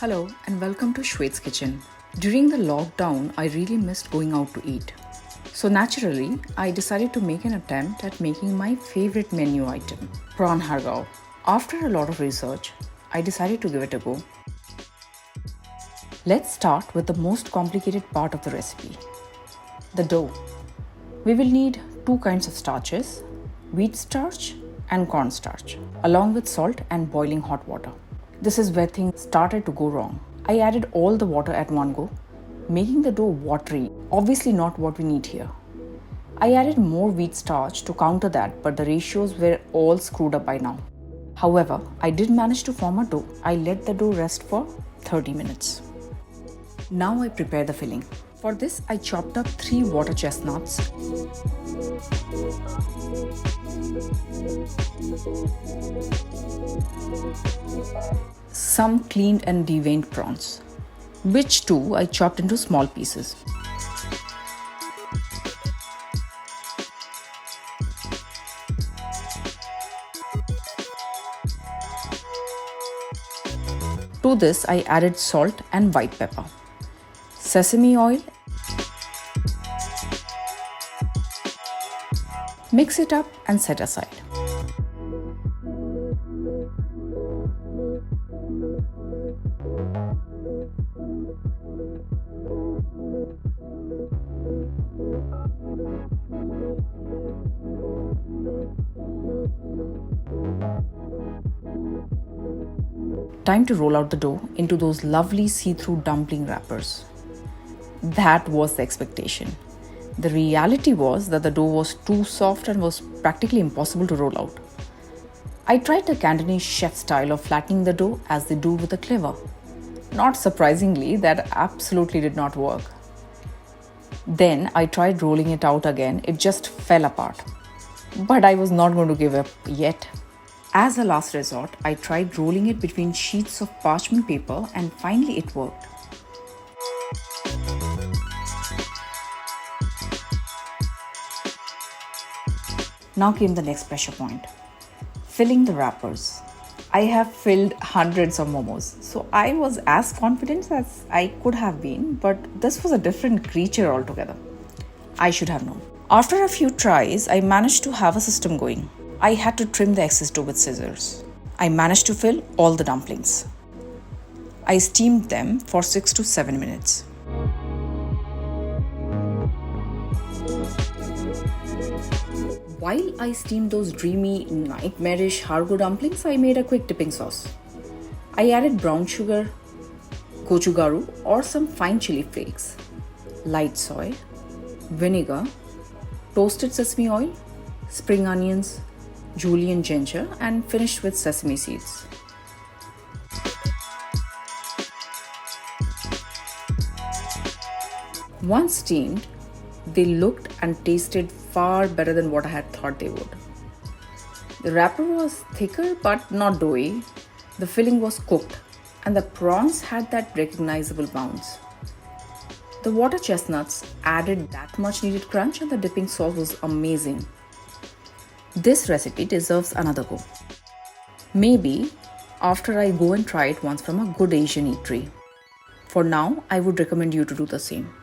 Hello and welcome to Shwet's Kitchen. During the lockdown, I really missed going out to eat. So naturally, I decided to make an attempt at making my favorite menu item, prawn Har Gow. After a lot of research, I decided to give it a go. Let's start with the most complicated part of the recipe, the dough. We will need two kinds of starches, wheat starch and corn starch, along with salt and boiling hot water. This is where things started to go wrong. I added all the water at one go, making the dough watery, obviously not what we need here. I added more wheat starch to counter that, but the ratios were all screwed up by now. However, I did manage to form a dough. I let the dough rest for 30 minutes. Now I prepare the filling. For this, I chopped up 3 water chestnuts, some cleaned and deveined prawns, which too I chopped into small pieces. To this, I added salt and white pepper, sesame oil. Mix it up and set aside. Time to roll out the dough into those lovely see-through dumpling wrappers. That was the expectation. The reality was that the dough was too soft and was practically impossible to roll out. I tried the Cantonese chef style of flattening the dough as they do with a cleaver. Not surprisingly, that absolutely did not work. Then I tried rolling it out again. It just fell apart. But I was not going to give up yet. As a last resort, I tried rolling it between sheets of parchment paper and finally it worked. Now came the next pressure point, filling the wrappers. I have filled hundreds of momos, so I was as confident as I could have been, but this was a different creature altogether. I should have known. After a few tries, I managed to have a system going. I had to trim the excess dough with scissors. I managed to fill all the dumplings. I steamed them for 6 to 7 minutes. While I steamed those dreamy, nightmarish Har Gow dumplings, I made a quick dipping sauce. I added brown sugar, gochugaru or some fine chili flakes, light soy, vinegar, toasted sesame oil, spring onions, julienne ginger, and finished with sesame seeds. Once steamed, they looked and tasted far better than what I had thought they would. The wrapper was thicker but not doughy. The filling was cooked and the prawns had that recognizable bounce. The water chestnuts added that much needed crunch and the dipping sauce was amazing. This recipe deserves another go. Maybe after I go and try it once from a good Asian eatery. For now, I would recommend you to do the same.